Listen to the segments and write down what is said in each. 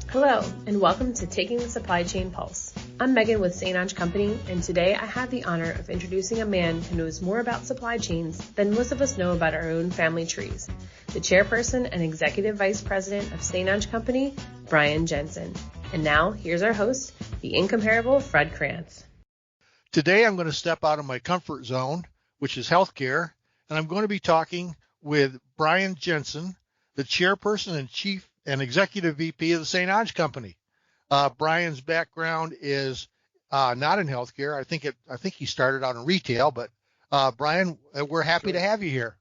Hello, and welcome to Taking the Supply Chain Pulse. I'm Megan with St. Onge Company, and today I have the honor of introducing a man who knows more about supply chains than most of us know about our own family trees, the Chairperson and Executive Vice President of St. Onge Company, Bryan Jensen. And now, here's our host, the incomparable Fred Krantz. Today, I'm going to step out of my comfort zone, which is healthcare, and I'm going to be talking with Bryan Jensen, the Chairperson and Chief and Executive VP of the St. Onge Company. Bryan's background is not in healthcare. I think he started out in retail, but Bryan, we're happy to have you here.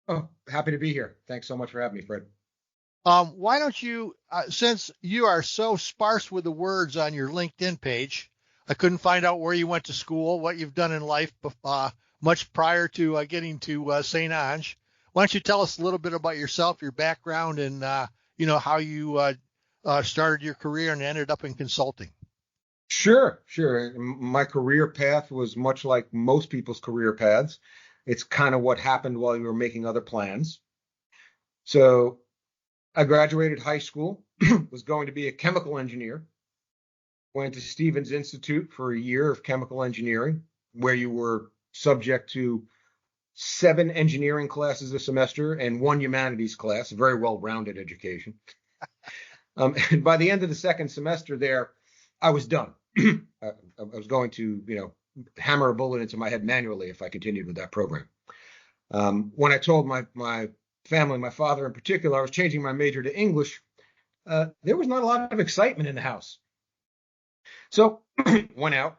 Oh, happy to be here. Thanks so much for having me, Fred. Why don't you, since you are so sparse with the words on your LinkedIn page, I couldn't find out where you went to school, what you've done in life much prior to getting to St. Onge. Why don't you tell us a little bit about yourself, your background, and how you started your career and ended up in consulting? Sure. My career path was much like most people's career paths. It's kind of what happened while you were making other plans. So I graduated high school, was going to be a chemical engineer, went to Stevens Institute for a year of chemical engineering, where you were subject to 7 engineering classes a semester and 1 humanities class, a very well-rounded education. And by the end of the second semester there, I was done. I was going to, hammer a bullet into my head manually if I continued with that program. When I told my family, my father in particular, I was changing my major to English, there was not a lot of excitement in the house. So went out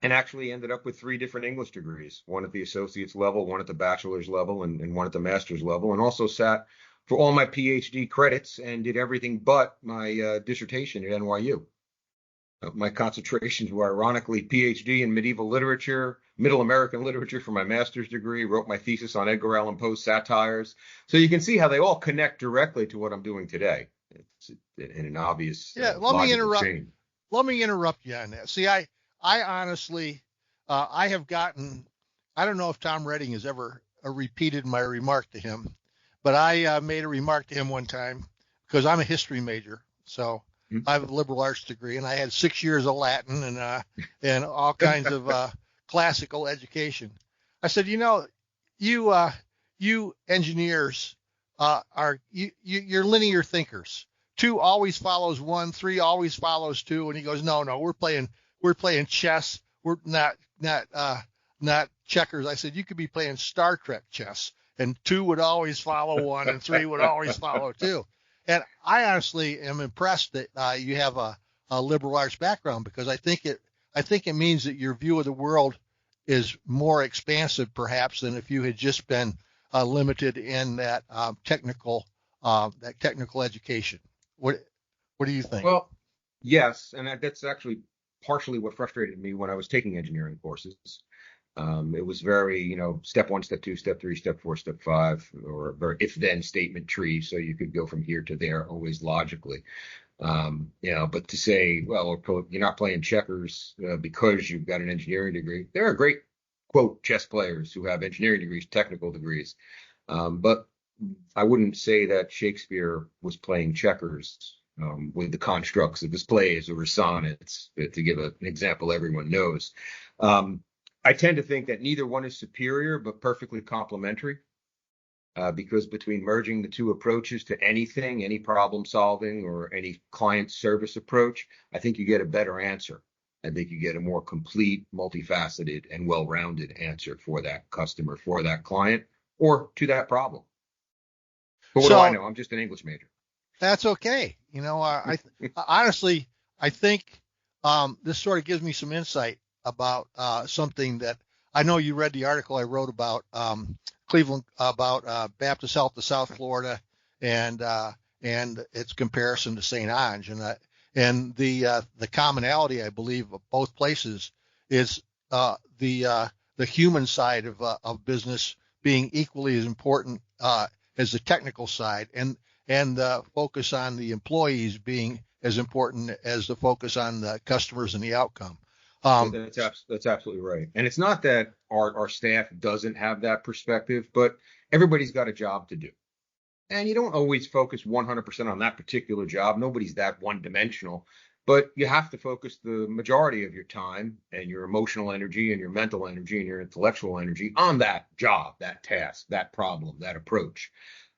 and actually ended up with 3 different English degrees, one at the associate's level, one at the bachelor's level, and one at the master's level, and also sat for all my PhD credits and did everything but my dissertation at NYU. My concentrations were ironically PhD in medieval literature, Middle American literature for my master's degree, wrote my thesis on Edgar Allan Poe's satires. So you can see how they all connect directly to what I'm doing today. It's in an obvious logical chain. Let me interrupt you on that. See, I honestly, I have gotten, I don't know if Tom Redding has ever repeated my remark to him, but I made a remark to him one time because I'm a history major. So I have a liberal arts degree, and I had 6 years of Latin and all kinds of classical education. I said, you engineers you're linear thinkers. 2 always follows 1, 3 always follows 2, and he goes, no, we're playing chess. We're not checkers. I said, you could be playing Star Trek chess, and 2 would always follow 1, and 3 would always follow 2. And I honestly am impressed that you have a liberal arts background, because I think it means that your view of the world is more expansive, perhaps, than if you had just been limited in that technical education. What do you think? Well, yes, and that's actually partially what frustrated me when I was taking engineering courses. It was very, step 1, step 2, step 3, step 4, step 5, or a very if-then statement tree, so you could go from here to there always logically. But to say, well, you're not playing checkers because you've got an engineering degree. There are great, quote, chess players who have engineering degrees, technical degrees. But I wouldn't say that Shakespeare was playing checkers with the constructs of his plays or his sonnets, to give an example everyone knows. I tend to think that neither one is superior, but perfectly complementary, because between merging the 2 approaches to anything, any problem solving or any client service approach, I think you get a better answer. I think you get a more complete, multifaceted, and well-rounded answer for that customer, for that client, or to that problem. But what do I know? I'm just an English major. That's okay. Honestly, I think this sort of gives me some insight about something that I know you read the article I wrote about Cleveland, about Baptist Health of South Florida and its comparison to St. Onge, and the commonality, I believe, of both places is the human side of business being equally as important as the technical side, and the focus on the employees being as important as the focus on the customers and the outcome. That's absolutely right. And it's not that our staff doesn't have that perspective, but everybody's got a job to do. And you don't always focus 100% on that particular job. Nobody's that one-dimensional. But you have to focus the majority of your time and your emotional energy and your mental energy and your intellectual energy on that job, that task, that problem, that approach.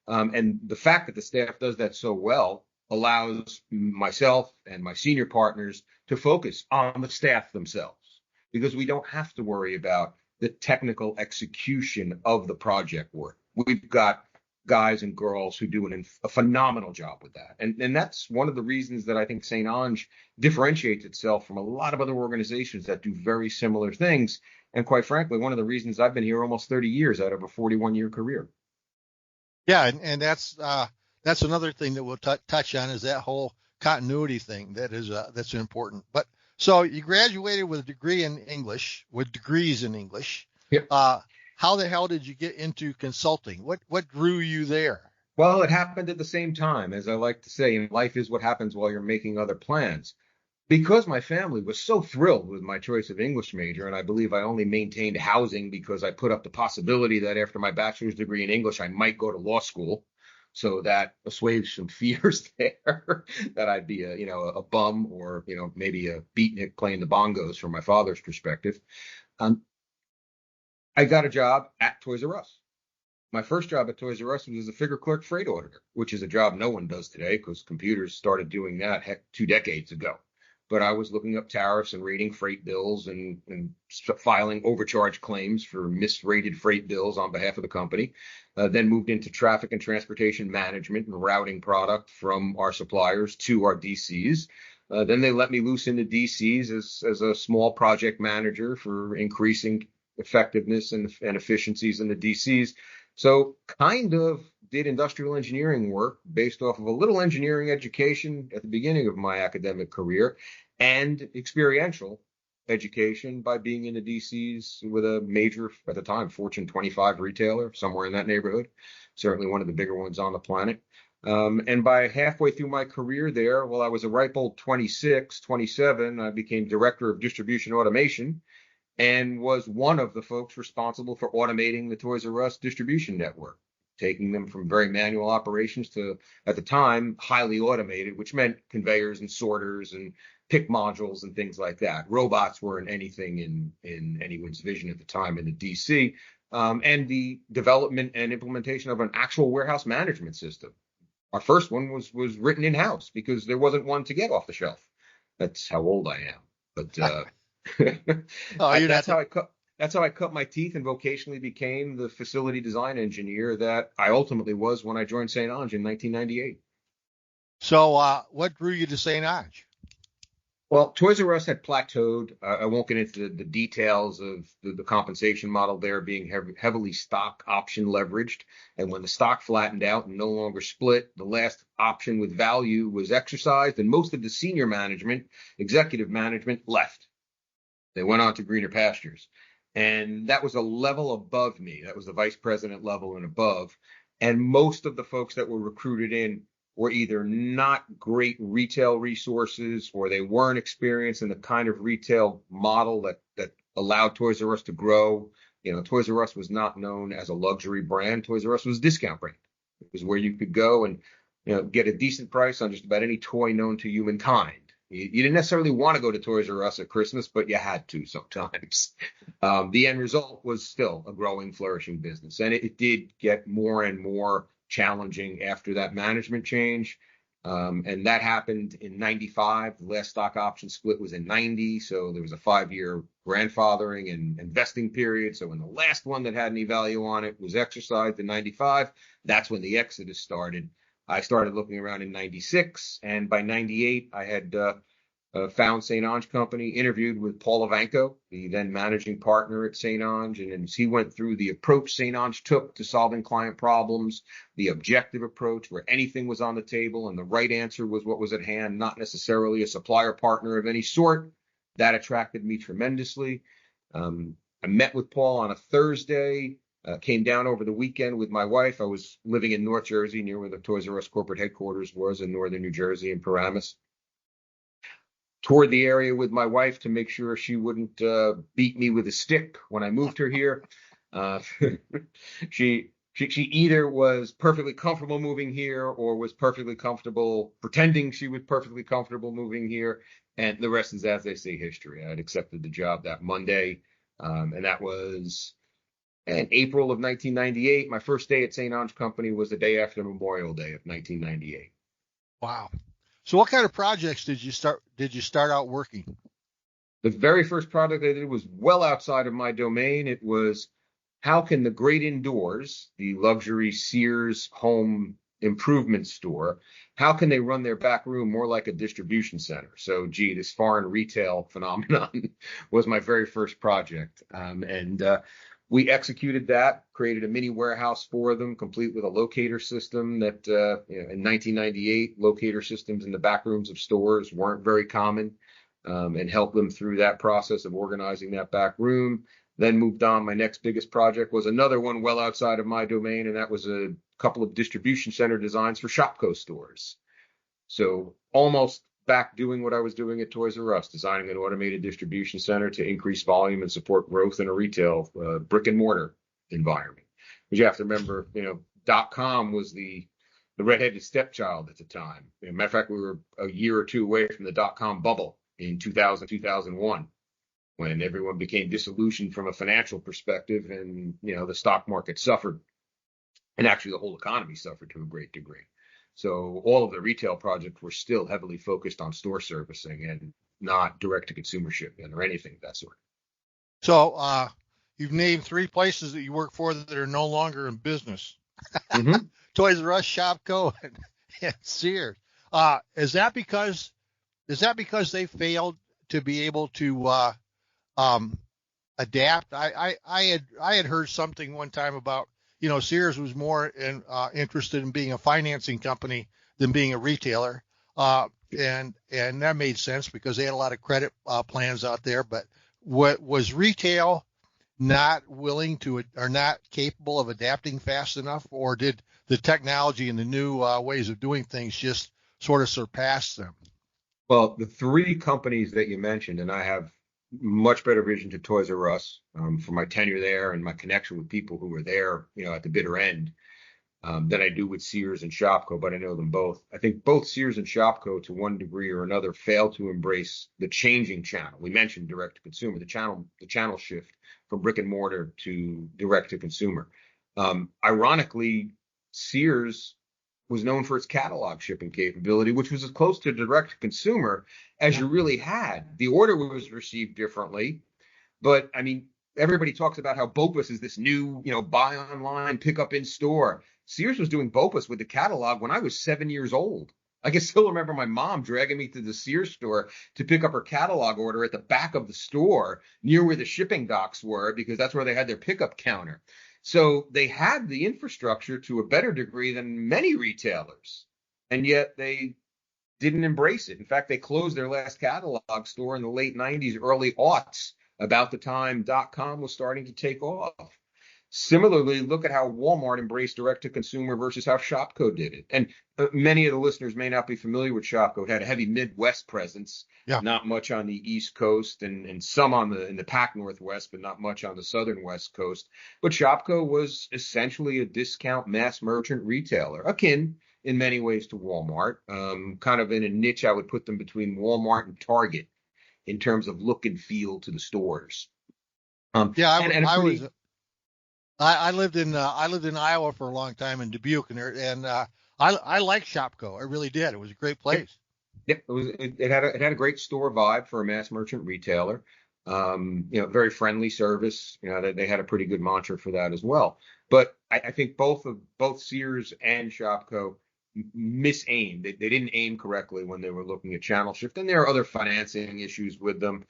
And the fact that the staff does that so well allows myself and my senior partners to focus on the staff themselves, because we don't have to worry about the technical execution of the project work. We've got guys and girls who do a phenomenal job with that. And that's one of the reasons that I think St. Onge differentiates itself from a lot of other organizations that do very similar things. And quite frankly, one of the reasons I've been here almost 30 years out of a 41-year career. Yeah, and that's another thing that we'll touch on, is that whole continuity thing that's important. But so you graduated with a degree in English, with degrees in English. Yep. How the hell did you get into consulting? What drew you there? Well, it happened at the same time. As I like to say, life is what happens while you're making other plans. Because my family was so thrilled with my choice of English major, and I believe I only maintained housing because I put up the possibility that after my bachelor's degree in English, I might go to law school. So that assuaged some fears there that I'd be a bum, or, maybe a beatnik playing the bongos from my father's perspective. I got a job at Toys R Us. My first job at Toys R Us was as a figure clerk freight auditor, which is a job no one does today because computers started doing that 2 decades ago. But I was looking up tariffs and reading freight bills and filing overcharge claims for misrated freight bills on behalf of the company. Then moved into traffic and transportation management and routing product from our suppliers to our DCs. Then they let me loose into DCs as a small project manager for increasing effectiveness and efficiencies in the DCs. So kind of did industrial engineering work based off of a little engineering education at the beginning of my academic career, and experiential education by being in the DCs with a major, at the time, Fortune 25 retailer, somewhere in that neighborhood, certainly one of the bigger ones on the planet. And by halfway through my career there, I was a ripe old 26, 27, I became director of distribution automation, and was one of the folks responsible for automating the Toys R Us distribution network, taking them from very manual operations to, at the time, highly automated, which meant conveyors and sorters and pick modules and things like that. Robots weren't anything in anyone's vision at the time in the DC, and the development and implementation of an actual warehouse management system. Our first one was written in-house because there wasn't one to get off the shelf. That's how old I am. But that's how I cut my teeth and vocationally became the facility design engineer that I ultimately was when I joined St. Onge in 1998. So what drew you to St. Onge? Well, Toys R Us had plateaued. I won't get into the details of the compensation model there being heavily stock option leveraged. And when the stock flattened out and no longer split, the last option with value was exercised, and most of the senior management, executive management, left. They went on to greener pastures. And that was a level above me. That was the vice president level and above. And most of the folks that were recruited in were either not great retail resources, or they weren't experienced in the kind of retail model that allowed Toys R Us to grow. Toys R Us was not known as a luxury brand. Toys R Us was a discount brand. It was where you could go and get a decent price on just about any toy known to humankind. You didn't necessarily want to go to Toys R Us at Christmas, but you had to sometimes. The end result was still a growing, flourishing business. And it did get more and more challenging after that management change. And that happened in 95. The last stock option split was in 90. So there was a 5-year grandfathering and investing period. So when the last one that had any value on it was exercised in 95, that's when the exodus started. I started looking around in 96, and by 98, I had found St. Onge Company, interviewed with Paul Ivanko, the then managing partner at St. Onge, and as he went through the approach St. Onge took to solving client problems, the objective approach where anything was on the table and the right answer was what was at hand, not necessarily a supplier partner of any sort, that attracted me tremendously. I met with Paul on a Thursday. Came down over the weekend with my wife. I was living in North Jersey, near where the Toys R Us corporate headquarters was in northern New Jersey in Paramus. Toured the area with my wife to make sure she wouldn't beat me with a stick when I moved her here. She She either was perfectly comfortable moving here or was perfectly comfortable pretending she was perfectly comfortable moving here. And the rest is, as they say, history. I'd accepted the job that Monday. And that was in April of 1998. My first day at St. Onge Company was the day after Memorial Day of 1998. Wow. So what kind of projects did you start out working? The very first project I did was well outside of my domain. It was, how can the great indoors, the luxury Sears home improvement store, how can they run their back room more like a distribution center? So, this foreign retail phenomenon was my very first project. And we executed that, created a mini warehouse for them, complete with a locator system that in 1998, locator systems in the back rooms of stores weren't very common, and helped them through that process of organizing that back room. Then moved on. My next biggest project was another one well outside of my domain, and that was a couple of distribution center designs for Shopko stores. So almost back doing what I was doing at Toys R Us, designing an automated distribution center to increase volume and support growth in a retail brick and mortar environment. But you have to remember, .com was the redheaded stepchild at the time. Matter of fact, we were a year or two away from the .com bubble in 2000, 2001. When everyone became disillusioned from a financial perspective, and the stock market suffered, and actually the whole economy suffered to a great degree. So all of the retail projects were still heavily focused on store servicing and not direct to consumer shipment or anything of that sort. So you've named 3 places that you work for that are no longer in business. Mm-hmm. Toys R Us, Shopko, and Sears. Is that because they failed to be able to adapt? I had heard something one time about, Sears was more interested in being a financing company than being a retailer, and that made sense because they had a lot of credit plans out there. But what was retail not willing to or not capable of adapting fast enough, or did the technology and the new ways of doing things just sort of surpass them? Well, the 3 companies that you mentioned, and I have much better vision to Toys R Us for my tenure there and my connection with people who were there, at the bitter end, than I do with Sears and Shopko, but I know them both. I think both Sears and Shopko, to one degree or another, failed to embrace the changing channel. We mentioned direct to consumer, the channel shift from brick and mortar to direct to consumer. Ironically, Sears was known for its catalog shipping capability, which was as close to direct to consumer as you really had. The order was received differently, but I mean, everybody talks about how BOPUS is this new, buy online, pick up in store. Sears was doing BOPUS with the catalog when I was 7 years old. I can still remember my mom dragging me to the Sears store to pick up her catalog order at the back of the store near where the shipping docks were, because that's where they had their pickup counter. So they had the infrastructure to a better degree than many retailers, and yet they didn't embrace it. In fact, they closed their last catalog store in the late 90s, early aughts, about the time .com was starting to take off. Similarly, look at how Walmart embraced direct-to-consumer versus how Shopko did it. And many of the listeners may not be familiar with Shopko. It had a heavy Midwest presence, not much on the East Coast, and some in the Pac Northwest, but not much on the Southern West Coast. But Shopko was essentially a discount mass merchant retailer, akin in many ways to Walmart, kind of in a niche. I would put them between Walmart and Target in terms of look and feel to the stores. I lived in Iowa for a long time in Dubuque, and I liked Shopko. I really did. It was a great place. Yep, it had a great store vibe for a mass merchant retailer. Very friendly service. They had a pretty good mantra for that as well. But I think both Sears and Shopko misaimed. They didn't aim correctly when they were looking at channel shift, and there are other financing issues with them.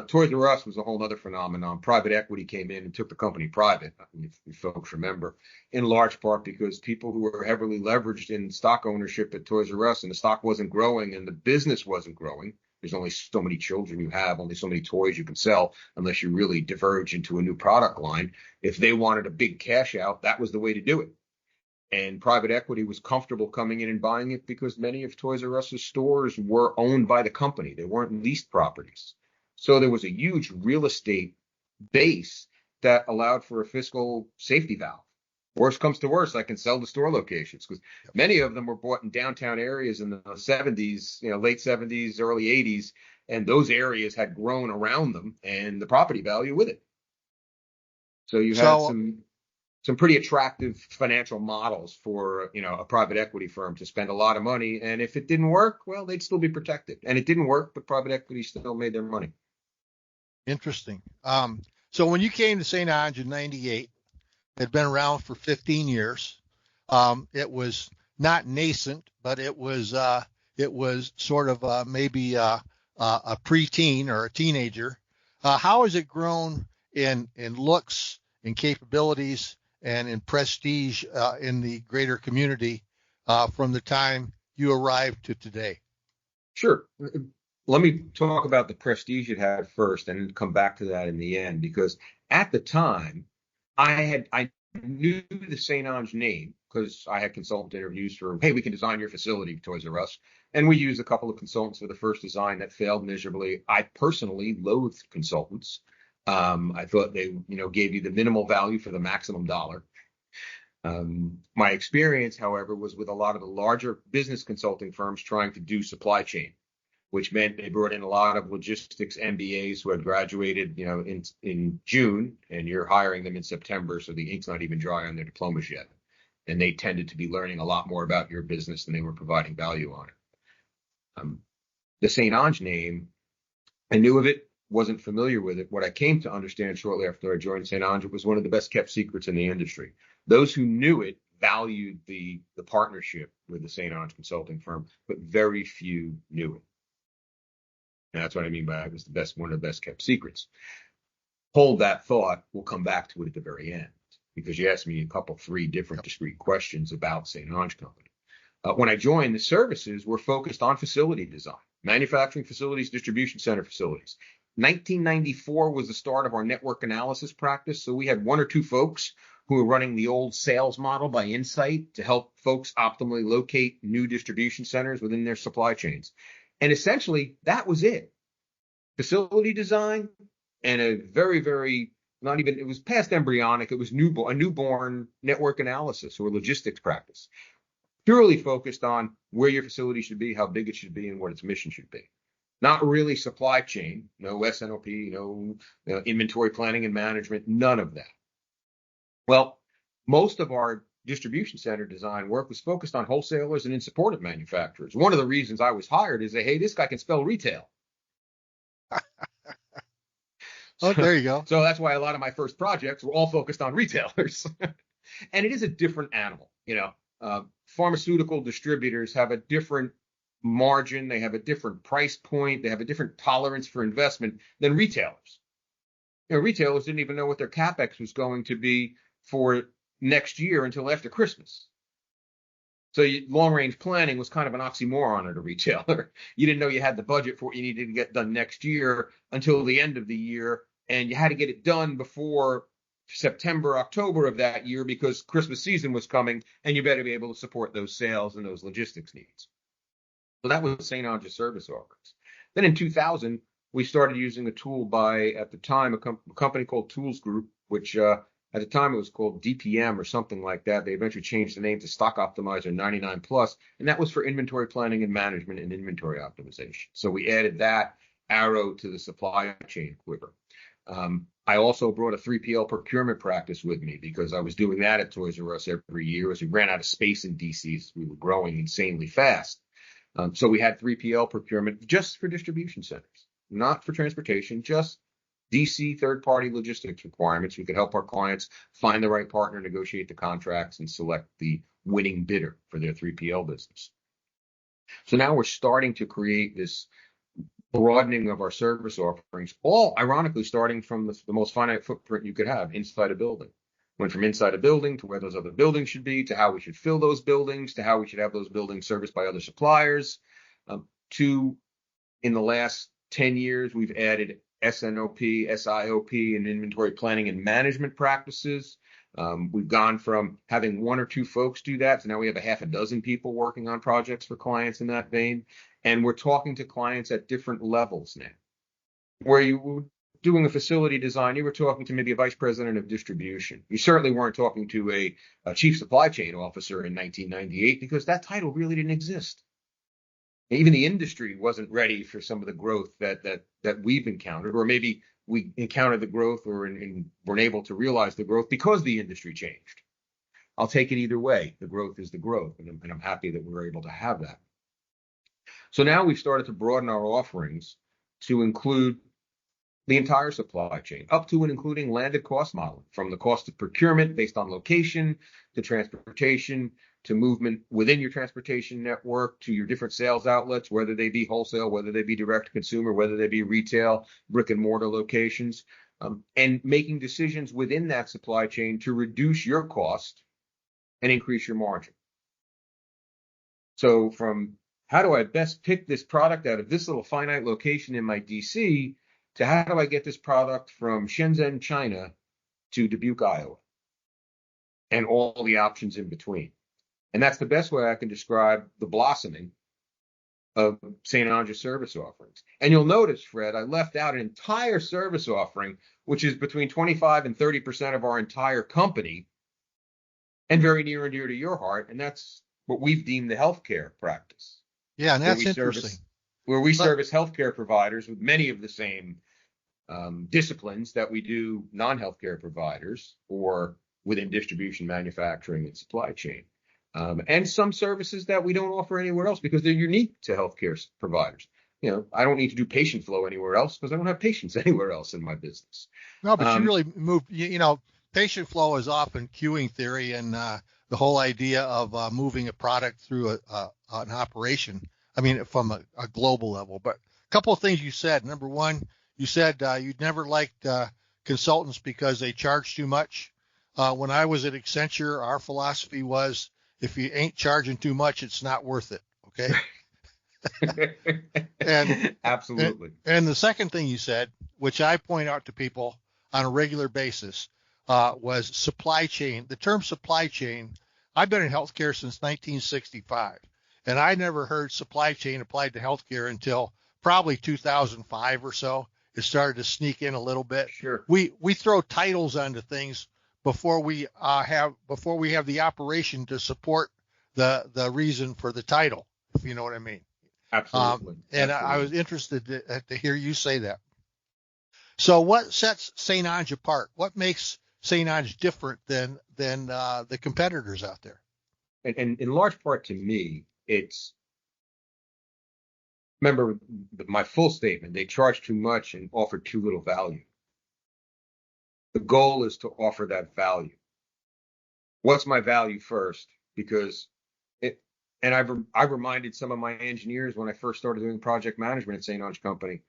Toys R Us was a whole other phenomenon. Private equity came in and took the company private, if folks remember, in large part because people who were heavily leveraged in stock ownership at Toys R Us, and the stock wasn't growing and the business wasn't growing. There's only so many children you have, only so many toys you can sell unless you really diverge into a new product line. If they wanted a big cash out, that was the way to do it. And private equity was comfortable coming in and buying it because many of Toys R Us's stores were owned by the company. They weren't leased properties. So there was a huge real estate base that allowed for a fiscal safety valve. Worst comes to worst, I can sell the store locations, because many of them were bought in downtown areas in the 70s, late 70s, early 80s, and those areas had grown around them and the property value with it. So you had So some pretty attractive financial models for, a private equity firm to spend a lot of money. And if it didn't work, well, they'd still be protected. And it didn't work, but private equity still made their money. interesting. So when you came to St. Ange in '98, it had been around for 15 years. It was not nascent, but it was sort of maybe a preteen or a teenager. How has it grown in looks, in capabilities, and in prestige in the greater community from the time you arrived to today? Sure. Let me talk about the prestige it had first and come back to that in the end, because at the time I knew the St. Ange name because I had consultant interviews for, hey, we can design your facility, Toys R Us. And we used a couple of consultants for the first design that failed miserably. I personally loathed consultants. I thought they, gave you the minimal value for the maximum dollar. My experience, however, was with a lot of the larger business consulting firms trying to do supply chain, which meant they brought in a lot of logistics MBAs who had graduated, in June, and you're hiring them in September, so the ink's not even dry on their diplomas yet. And they tended to be learning a lot more about your business than they were providing value on it. The St. Ange name, I knew of it, wasn't familiar with it. What I came to understand shortly after I joined St. Ange, it was one of the best kept secrets in the industry. Those who knew it valued the partnership with the St. Ange consulting firm, but very few knew it. And that's what I mean by it was one of the best kept secrets. Hold that thought. We'll come back to it at the very end, because you asked me three different discrete questions about St. Onge Company. When I joined, the services were focused on facility design, manufacturing facilities, distribution center facilities. 1994 was the start of our network analysis practice. So we had one or two folks who were running the old sales model by Insight to help folks optimally locate new distribution centers within their supply chains. And essentially, that was it. Facility design and a very, very, it was past embryonic. It was a newborn network analysis or logistics practice, purely focused on where your facility should be, how big it should be, and what its mission should be. Not really supply chain, no S&OP, no inventory planning and management, none of that. Well, most of our distribution center design work was focused on wholesalers and in support of manufacturers. One of the reasons I was hired is that, hey, this guy can spell retail. Oh, there you go. So that's why a lot of my first projects were all focused on retailers. And it is a different animal. Pharmaceutical distributors have a different margin. They have a different price point. They have a different tolerance for investment than retailers. Retailers didn't even know what their CapEx was going to be for next year until after Christmas. So long-range planning was kind of an oxymoron at a retailer. You didn't know you had the budget for what you needed to get done next year until the end of the year, and you had to get it done before September, October of that year because Christmas season was coming, and you better be able to support those sales and those logistics needs. So that was St. Ange's service offerings. Then in 2000, we started using a tool by, at the time, a company called Tools Group, which at the time it was called DPM or something like that. They eventually changed the name to Stock Optimizer 99 Plus, and that was for inventory planning and management and inventory optimization. So we added that arrow to the supply chain quiver. I also brought a 3PL procurement practice with me because I was doing that at Toys R Us every year as we ran out of space in DCs. We were growing insanely fast. So we had 3PL procurement just for distribution centers, not for transportation, just DC third-party logistics requirements. We could help our clients find the right partner, negotiate the contracts, and select the winning bidder for their 3PL business. So now we're starting to create this broadening of our service offerings, all ironically starting from the most finite footprint you could have inside a building. Went from inside a building to where those other buildings should be, to how we should fill those buildings, to how we should have those buildings serviced by other suppliers. To, in the last 10 years, we've added SNOP, SIOP, and inventory planning and management practices. We've gone from having one or two folks do that to now we have a half a dozen people working on projects for clients in that vein. And we're talking to clients at different levels now, where you would doing a facility design, you were talking to maybe a vice president of distribution. You certainly weren't talking to a chief supply chain officer in 1998 because that title really didn't exist. Even the industry wasn't ready for some of the growth that we've encountered, or maybe we encountered the growth and weren't able to realize the growth because the industry changed. I'll take it either way. The growth is the growth, and I'm happy that we're able to have that. So now we've started to broaden our offerings to include the entire supply chain, up to and including landed cost modeling, from the cost of procurement based on location, to transportation, to movement within your transportation network, to your different sales outlets, whether they be wholesale, whether they be direct to consumer, whether they be retail, brick and mortar locations, and making decisions within that supply chain to reduce your cost and increase your margin. So from how do I best pick this product out of this little finite location in my DC, to how do I get this product from Shenzhen, China to Dubuque, Iowa, and all the options in between. And that's the best way I can describe the blossoming of St. Onge's service offerings. And you'll notice, Fred, I left out an entire service offering, which is between 25 and 30% of our entire company, and very near and dear to your heart. And that's what we've deemed the healthcare practice. Yeah, and that's interesting. Where we service healthcare providers with many of the same disciplines that we do non-healthcare providers, or within distribution, manufacturing, and supply chain. And some services that we don't offer anywhere else because they're unique to healthcare providers. You know, I don't need to do patient flow anywhere else because I don't have patients anywhere else in my business. No, but you really move, patient flow is often queuing theory, and the whole idea of moving a product through an operation, I mean, from a global level. But a couple of things you said. Number one, you said you'd never liked consultants because they charge too much. When I was at Accenture, our philosophy was, if you ain't charging too much, it's not worth it. Okay. And absolutely. And the second thing you said, which I point out to people on a regular basis, was supply chain. The term supply chain, I've been in healthcare since 1965, and I never heard supply chain applied to healthcare until probably 2005 or so. It started to sneak in a little bit. Sure. We throw titles onto things before we have the operation to support the reason for the title, if you know what I mean. Absolutely. And Absolutely. I was interested to hear you say that. So what sets St. Onge apart? What makes St. Onge different than the competitors out there? And in large part, to me, it's, remember my full statement, they charge too much and offer too little value. The goal is to offer that value. What's my value first? Because I've reminded some of my engineers when I first started doing project management at St. Onge Company,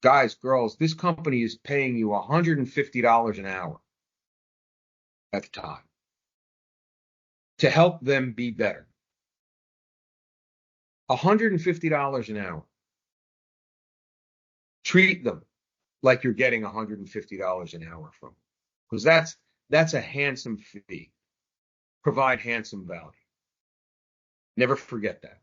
guys, girls, this company is paying you $150 an hour at the time to help them be better. $150 an hour. Treat them like you're getting $150 an hour from them, because that's a handsome fee. Provide handsome value. Never forget that.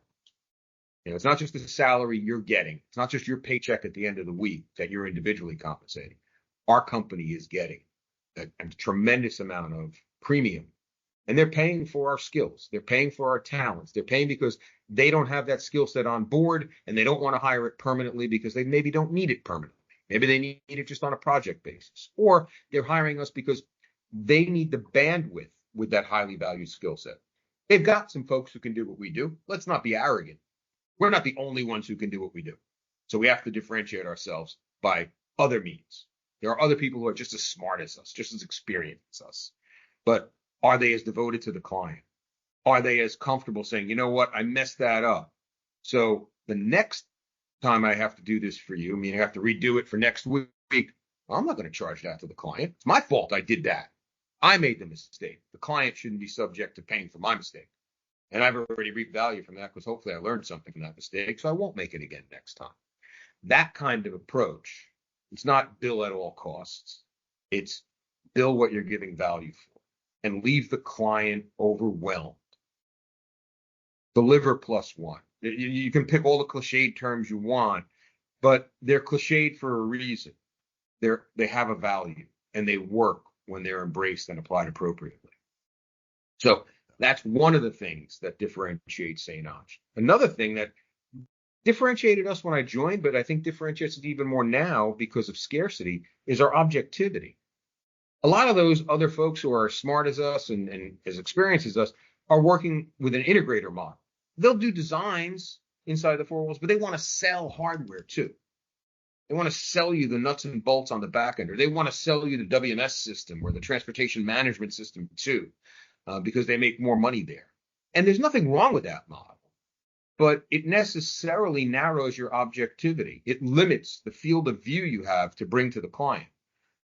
It's not just the salary you're getting. It's not just your paycheck at the end of the week that you're individually compensating. Our company is getting a tremendous amount of premium, and they're paying for our skills. They're paying for our talents. They're paying because they don't have that skill set on board, and they don't want to hire it permanently because they maybe don't need it permanently. Maybe they need it just on a project basis, or they're hiring us because they need the bandwidth with that highly valued skill set. They've got some folks who can do what we do. Let's not be arrogant. We're not the only ones who can do what we do. So we have to differentiate ourselves by other means. There are other people who are just as smart as us, just as experienced as us. But are they as devoted to the client? Are they as comfortable saying, you know what, I messed that up, so the next time I have to do this for you, I mean, I have to redo it for next week, well, I'm not going to charge that to the client. It's my fault I did that. I made the mistake. The client shouldn't be subject to paying for my mistake. And I've already reaped value from that because hopefully I learned something from that mistake, so I won't make it again next time. That kind of approach, it's not bill at all costs. It's bill what you're giving value for and leave the client overwhelmed. Deliver +1. You can pick all the cliched terms you want, but they're cliched for a reason. They have a value, and they work when they're embraced and applied appropriately. So that's one of the things that differentiates St. Onge. Another thing that differentiated us when I joined, but I think differentiates it even more now because of scarcity, is our objectivity. A lot of those other folks who are as smart as us and as experienced as us are working with an integrator model. They'll do designs inside the four walls, but they want to sell hardware too. They want to sell you the nuts and bolts on the back end, or they want to sell you the WMS system or the transportation management system too, because they make more money there. And there's nothing wrong with that model, but it necessarily narrows your objectivity. It limits the field of view you have to bring to the client.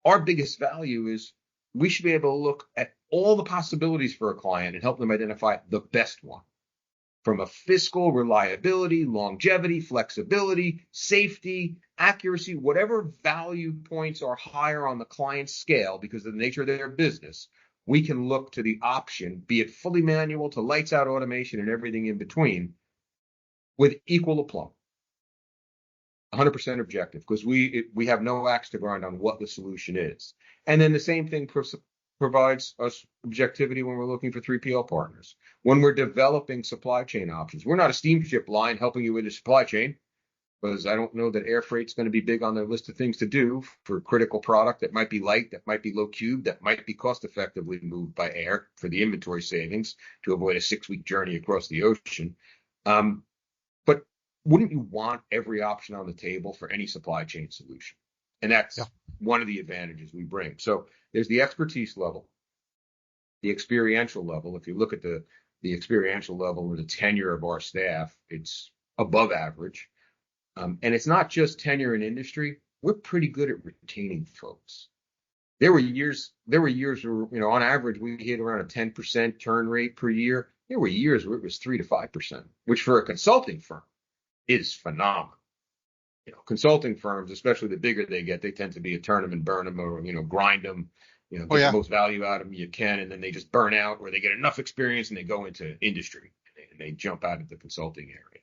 Our biggest value is we should be able to look at all the possibilities for a client and help them identify the best one. From a fiscal, reliability, longevity, flexibility, safety, accuracy, whatever value points are higher on the client's scale because of the nature of their business, we can look to the option, be it fully manual to lights out automation and everything in between, with equal aplomb. 100% objective, because we have no axe to grind on what the solution is. And then the same thing provides us objectivity when we're looking for 3PL partners. When we're developing supply chain options, we're not a steamship line helping you with the supply chain, because I don't know that air freight's going to be big on their list of things to do for critical product that might be light, that might be low cube, that might be cost effectively moved by air for the inventory savings to avoid a 6-week journey across the ocean. But wouldn't you want every option on the table for any supply chain solution? And that's one of the advantages we bring. So there's the expertise level, the experiential level. If you look at the experiential level and the tenure of our staff, it's above average. And it's not just tenure in industry. We're pretty good at retaining folks. There were years where, on average, we hit around a 10% turn rate per year. There were years where it was 3 to 5%, which for a consulting firm is phenomenal. Consulting firms, especially the bigger they get, they tend to be a turn them and burn them, or, grind them, get the most value out of them you can, and then they just burn out, or they get enough experience and they go into industry and they jump out of the consulting area.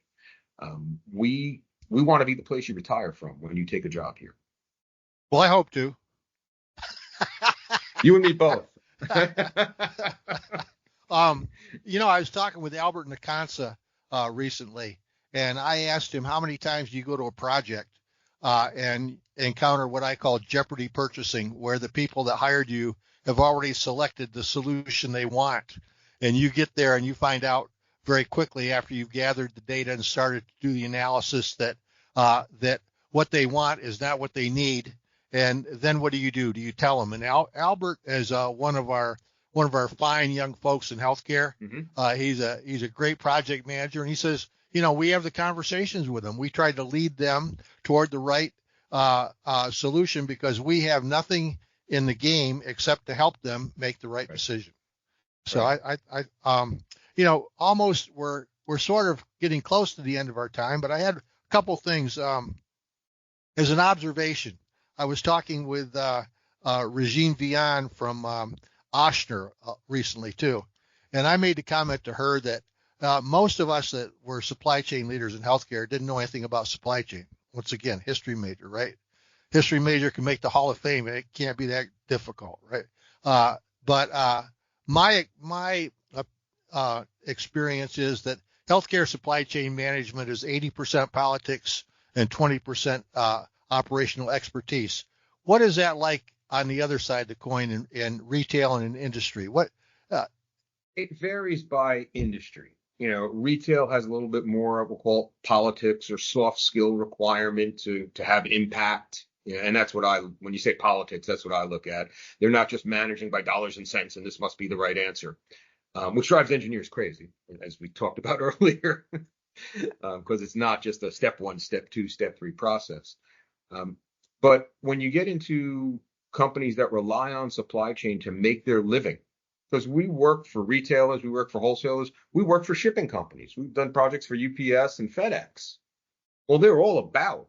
We want to be the place you retire from when you take a job here. Well, I hope to. You and me both. I was talking with Albert Nakansa recently, and I asked him, how many times do you go to a project and encounter what I call Jeopardy purchasing, where the people that hired you have already selected the solution they want, and you get there and you find out very quickly after you've gathered the data and started to do the analysis that what they want is not what they need. And then what do? Do you tell them? And Albert is one of our fine young folks in healthcare. Mm-hmm. He's a great project manager, and he says, we have the conversations with them. We try to lead them toward the right solution because we have nothing in the game except to help them make the right decision. So I almost we're sort of getting close to the end of our time, but I had a couple things as an observation. I was talking with Regine Vian from Oshner recently too, and I made the comment to her that most of us that were supply chain leaders in healthcare didn't know anything about supply chain. Once again, history major, right? History major can make the Hall of Fame. It can't be that difficult, right? But my experience is that healthcare supply chain management is 80% politics and 20% operational expertise. What is that like on the other side of the coin in retail and in industry? It varies by industry. Retail has a little bit more of what we'll call politics or soft skill requirement to have impact. And that's when you say politics, that's what I look at. They're not just managing by dollars and cents, and this must be the right answer, which drives engineers crazy, as we talked about earlier, because it's not just a step 1, step 2, step 3 process. But when you get into companies that rely on supply chain to make their living, because we work for retailers, we work for wholesalers, we work for shipping companies. We've done projects for UPS and FedEx. Well, they're all about,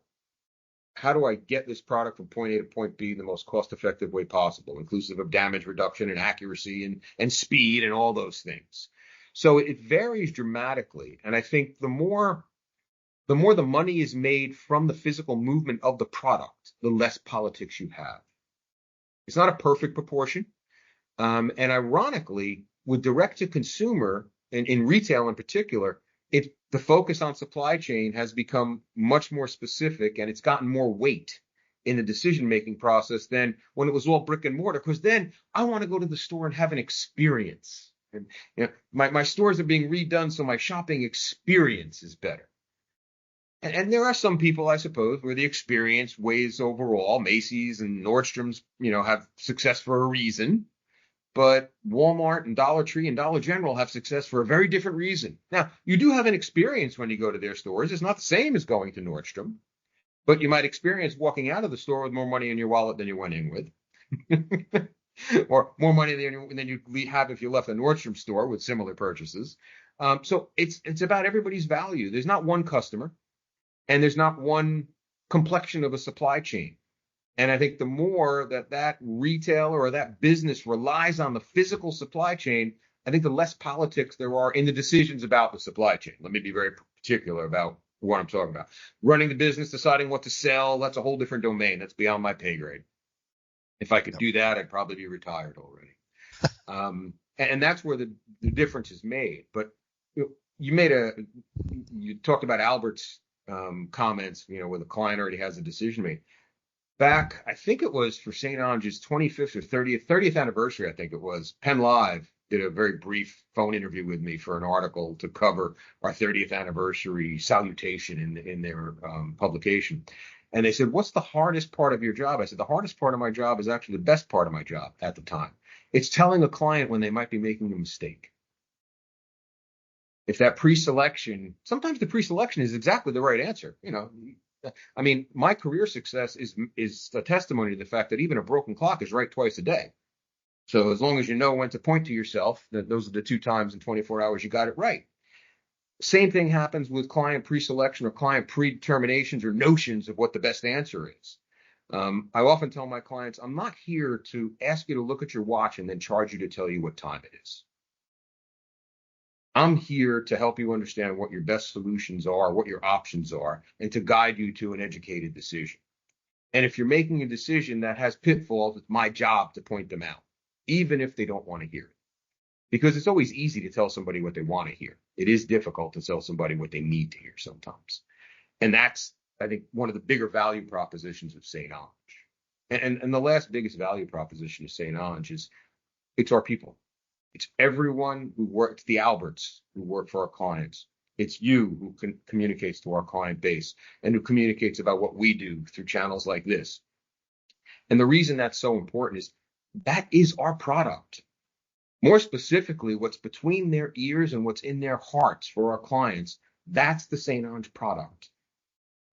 how do I get this product from point A to point B in the most cost-effective way possible, inclusive of damage reduction and accuracy and speed and all those things. So it varies dramatically. And I think the more the more the money is made from the physical movement of the product, the less politics you have. It's not a perfect proportion. And ironically, with direct to consumer and in retail in particular, the focus on supply chain has become much more specific, and it's gotten more weight in the decision-making process than when it was all brick and mortar, because then I want to go to the store and have an experience. And my stores are being redone, so my shopping experience is better. And there are some people, I suppose, where the experience weighs overall. Macy's and Nordstrom's, have success for a reason. But Walmart and Dollar Tree and Dollar General have success for a very different reason. Now, you do have an experience when you go to their stores. It's not the same as going to Nordstrom, but you might experience walking out of the store with more money in your wallet than you went in with, or more money than you have if you left a Nordstrom store with similar purchases. So it's about everybody's value. There's not one customer, and there's not one complexion of a supply chain. And I think the more that retailer or that business relies on the physical supply chain, I think the less politics there are in the decisions about the supply chain. Let me be very particular about what I'm talking about. Running the business, deciding what to sell, that's a whole different domain. That's beyond my pay grade. If I could do that, I'd probably be retired already. And that's where the difference is made. But you talked about Albert's comments, where the client already has a decision made. Back, I think it was for St. Onge's 25th or 30th anniversary, I think it was, Penn Live did a very brief phone interview with me for an article to cover our 30th anniversary salutation in their publication. And they said, what's the hardest part of your job? I said, the hardest part of my job is actually the best part of my job at the time. It's telling a client when they might be making a mistake. If that pre-selection, sometimes the pre-selection is exactly the right answer. I mean, my career success is a testimony to the fact that even a broken clock is right twice a day. So as long as you know when to point to yourself, that those are the 2 times in 24 hours you got it right. Same thing happens with client pre-selection or client predeterminations or notions of what the best answer is. I often tell my clients, I'm not here to ask you to look at your watch and then charge you to tell you what time it is. I'm here to help you understand what your best solutions are, what your options are, and to guide you to an educated decision. And if you're making a decision that has pitfalls, it's my job to point them out, even if they don't want to hear it. Because it's always easy to tell somebody what they want to hear. It is difficult to tell somebody what they need to hear sometimes. And that's, I think, one of the bigger value propositions of St. Onge. And the last biggest value proposition of St. Onge is it's our people. It's everyone who works, the Alberts who work for our clients. It's you who communicates to our client base and who communicates about what we do through channels like this. And the reason that's so important is that is our product. More specifically, what's between their ears and what's in their hearts for our clients, that's the St. Onge product.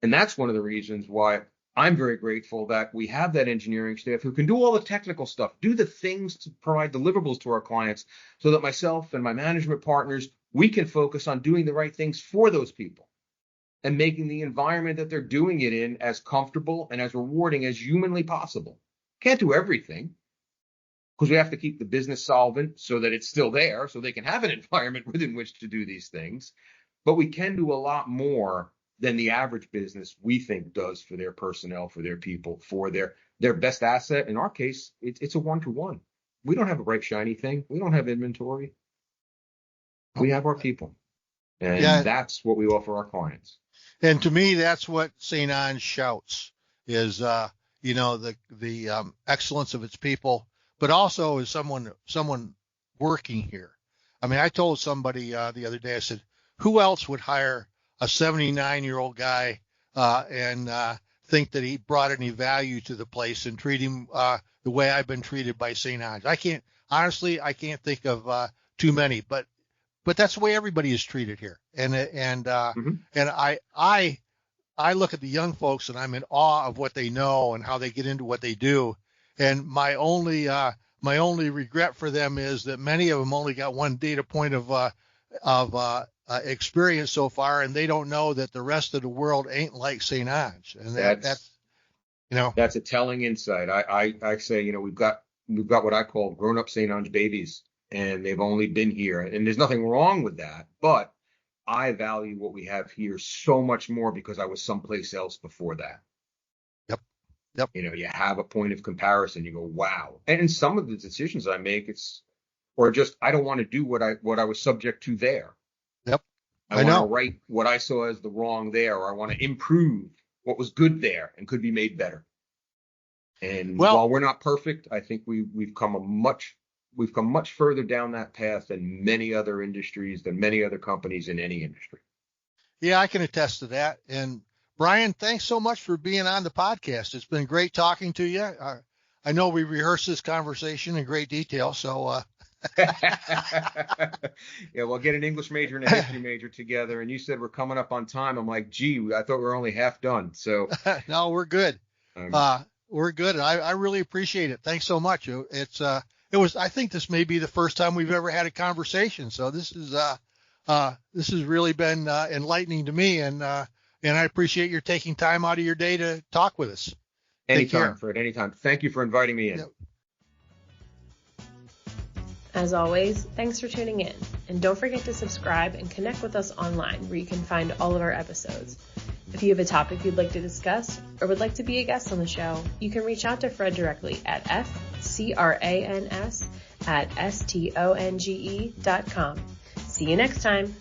And that's one of the reasons why I'm very grateful that we have that engineering staff who can do all the technical stuff, do the things to provide deliverables to our clients so that myself and my management partners, we can focus on doing the right things for those people and making the environment that they're doing it in as comfortable and as rewarding as humanly possible. Can't do everything because we have to keep the business solvent so that it's still there so they can have an environment within which to do these things. But we can do a lot more than the average business, we think, does for their personnel, for their people, for their best asset. In our case, it's a one-to-one. We don't have a bright, shiny thing. We don't have inventory. We have our people. And that's what we offer our clients. And to me, that's what St. Onge shouts is, the excellence of its people, but also is someone working here. I mean, I told somebody the other day, I said, who else would hire a 79-year-old guy and think that he brought any value to the place and treat him the way I've been treated by St. Onge? I can't think of too many, but that's the way everybody is treated here. And I look at the young folks and I'm in awe of what they know and how they get into what they do. And my only regret for them is that many of them only got one data point of experience so far, and they don't know that the rest of the world ain't like St. Onge. And that's a telling insight. I say, we've got what I call grown-up St. Onge babies, and they've only been here, and there's nothing wrong with that. But I value what we have here so much more because I was someplace else before that. Yep. You have a point of comparison. You go, wow. And some of the decisions I make, I don't want to do what I was subject to there. Yep. I want to right what I saw as the wrong there, or I want to improve what was good there and could be made better. And while we're not perfect, I think we've come much further down that path than many other industries, than many other companies in any industry. Yeah, I can attest to that. And Bryan, thanks so much for being on the podcast. It's been great talking to you. I know we rehearsed this conversation in great detail, so. Yeah, we'll get an English major and a history major together. And you said we're coming up on time. I'm like, gee, I thought we were only half done. So no, we're good. We're good. And I really appreciate it. Thanks so much. I think this may be the first time we've ever had a conversation. So this has really been enlightening to me. And I appreciate your taking time out of your day to talk with us. Anytime, Fred, anytime. Thank you for inviting me in. Yep. As always, thanks for tuning in. And don't forget to subscribe and connect with us online where you can find all of our episodes. If you have a topic you'd like to discuss or would like to be a guest on the show, you can reach out to Fred directly at fcrans@stonge.com. See you next time.